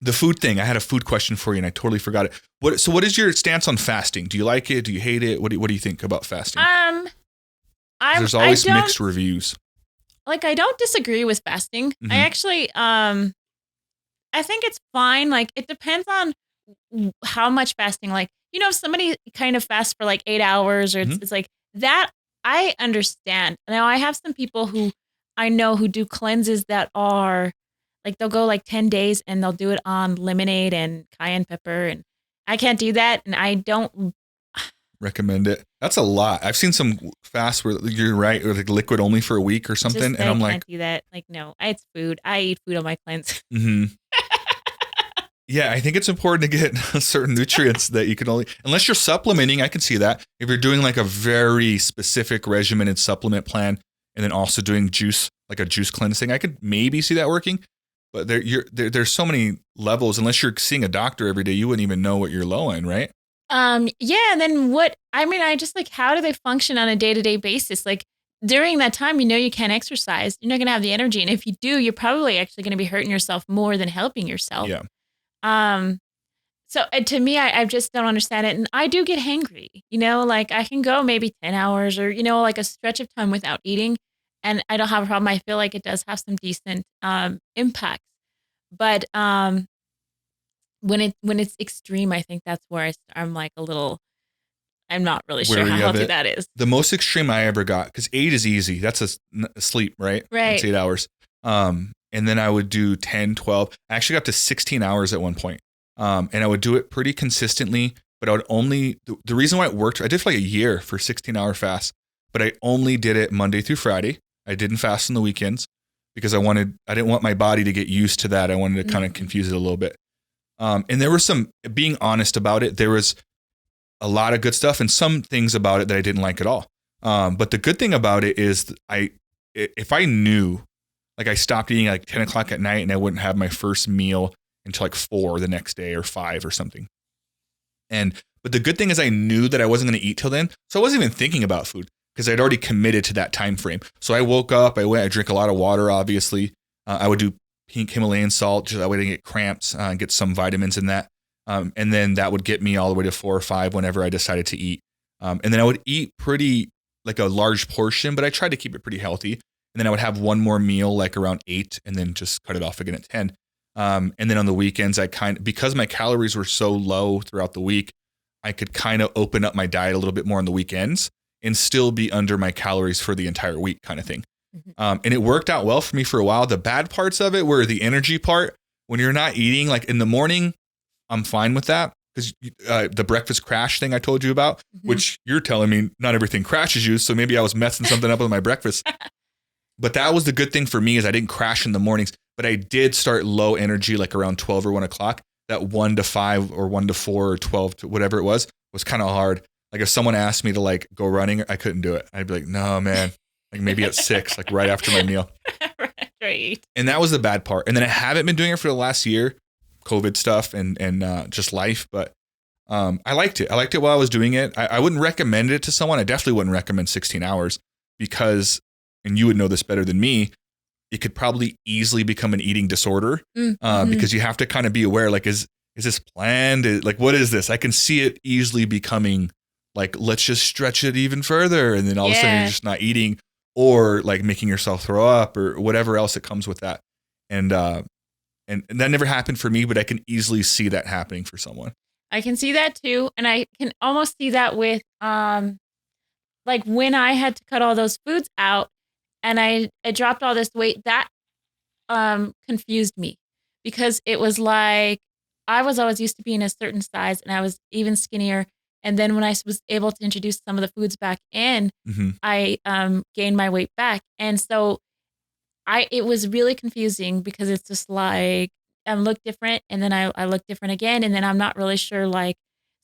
The food thing, I had a food question for you and I totally forgot it. What is your stance on fasting? Do you like it? Do you hate it? What do you think about fasting? There's always mixed reviews. Like, I don't disagree with fasting. Mhm. I actually, I think it's fine. Like, it depends on how much fasting, like, if somebody kind of fasts for like 8 hours or it's like that, I understand. Now, I have some people who I know who do cleanses that are like, they'll go like 10 days and they'll do it on lemonade and cayenne pepper. And I can't do that. And I don't recommend it. That's a lot. I've seen some fasts where you're right, or like liquid only for a week or something. And I'm like, I can't do that. Like, no, it's food. I eat food on my cleanse. Yeah, I think it's important to get certain nutrients that you can only, unless you're supplementing, I can see that. If you're doing like a very specific regimented supplement plan and then also doing juice, like a juice cleansing, I could maybe see that working. But there's so many levels. Unless you're seeing a doctor every day, you wouldn't even know what you're low in, right? Yeah. And then I just like, how do they function on a day-to-day basis? Like, during that time, you can't exercise. You're not going to have the energy. And if you do, you're probably actually going to be hurting yourself more than helping yourself. Yeah. So to me, I just don't understand it. And I do get hangry, like I can go maybe 10 hours or, like a stretch of time without eating. And I don't have a problem. I feel like it does have some decent impacts. But when it's extreme, I think that's where I'm like a little, I'm not really sure how healthy that is. The most extreme I ever got, because 8 is easy. That's a sleep, right? Right. It's 8 hours. And then I would do 10, 12. I actually got to 16 hours at one point. And I would do it pretty consistently, but I would only, the reason why it worked, I did for like a year for 16-hour fast, but I only did it Monday through Friday. I didn't fast on the weekends because I didn't want my body to get used to that. I wanted to kind of confuse it a little bit. And there was being honest about it, there was a lot of good stuff and some things about it that I didn't like at all. But the good thing about it is if I knew, like I stopped eating at like 10 o'clock at night and I wouldn't have my first meal until like 4 the next day or 5 or something. But the good thing is I knew that I wasn't going to eat till then. So I wasn't even thinking about food because I'd already committed to that time frame. So I woke up, I drink a lot of water, obviously. I would do pink Himalayan salt, just that way I didn't get cramps and get some vitamins in that. And then that would get me all the way to 4 or 5 whenever I decided to eat. And then I would eat pretty like a large portion, but I tried to keep it pretty healthy. And then I would have one more meal like around 8 and then just cut it off again at 10. And then on the weekends, because my calories were so low throughout the week, I could kind of open up my diet a little bit more on the weekends and still be under my calories for the entire week kind of thing. And it worked out well for me for a while. The bad parts of it were the energy part. When you're not eating, like in the morning, I'm fine with that because the breakfast crash thing I told you about, which you're telling me not everything crashes you. So maybe I was messing something up with my breakfast. But that was the good thing for me is I didn't crash in the mornings, but I did start low energy like around 12 or 1 o'clock. That 1 to 5 or 1 to 4 or 12 to whatever it was kind of hard. Like if someone asked me to like go running, I couldn't do it. I'd be like, no, man, like maybe at 6, like right after my meal. Right. And that was the bad part. And then I haven't been doing it for the last year, COVID stuff and just life. But I liked it. I liked it while I was doing it. I wouldn't recommend it to someone. I definitely wouldn't recommend 16 hours because, and you would know this better than me, it could probably easily become an eating disorder because you have to kind of be aware, like, is this planned? Like, what is this? I can see it easily becoming like, let's just stretch it even further. And then all of a sudden you're just not eating or like making yourself throw up or whatever else that comes with that. And that never happened for me, but I can easily see that happening for someone. I can see that too. And I can almost see that with like when I had to cut all those foods out and I dropped all this weight, that confused me because it was like I was always used to being a certain size and I was even skinnier. And then when I was able to introduce some of the foods back in, I gained my weight back. And so it was really confusing because it's just like I look different and then I look different again. And then I'm not really sure, like,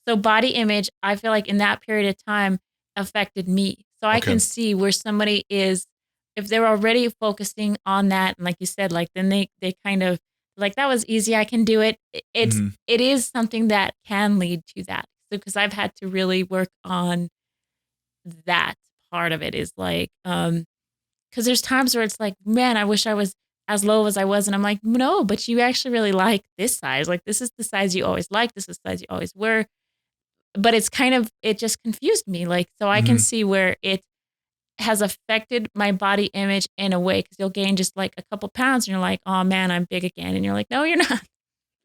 so body image, I feel like in that period of time affected me. So I can see where somebody is, if they're already focusing on that. And like you said, like, then they kind of like, that was easy. I can do it. It is something that can lead to that. So, cause I've had to really work on that part of it is like, cause there's times where it's like, man, I wish I as low as I was. And I'm like, no, but you actually really like this size. Like, this is the size you always liked. This is the size you always were. But it's kind of, it just confused me. Like, so I can see where it has affected my body image in a way, because you'll gain just like a couple pounds and you're like, oh man, I'm big again. And you're like, no, you're not.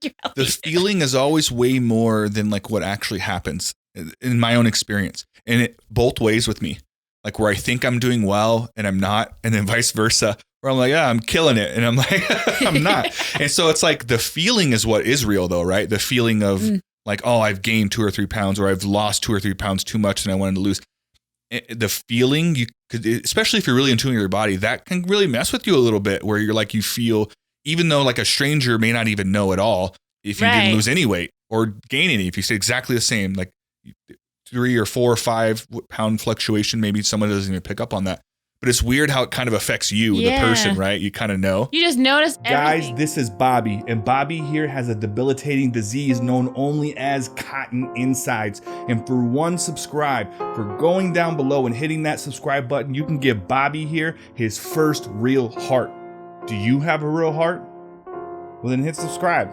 You're The feeling is always way more than like what actually happens in my own experience. And it both ways with me, like where I think I'm doing well and I'm not, and then vice versa, where I'm like, yeah, I'm killing it. And I'm like, I'm not. And so it's like the feeling is what is real though, right? The feeling of like, oh, I've gained 2 or 3 pounds, or I've lost 2 or 3 pounds too much than I wanted to lose. The feeling, you could, especially if you're really in tune with your body, that can really mess with you a little bit, where you're like, you feel, even though like a stranger may not even know at all if you didn't lose any weight or gain any, if you stay exactly the same, like 3 or 4 or 5 pound fluctuation, maybe someone doesn't even pick up on that. But it's weird how it kind of affects you, the person, right? You kind of know. You just notice Guys, everything. this is Bobby, and Bobby here has a debilitating disease known only as cotton insides. And for one subscribe, for going down below and hitting that subscribe button, you can give Bobby here his first real heart. Do you have a real heart? Well, then hit subscribe.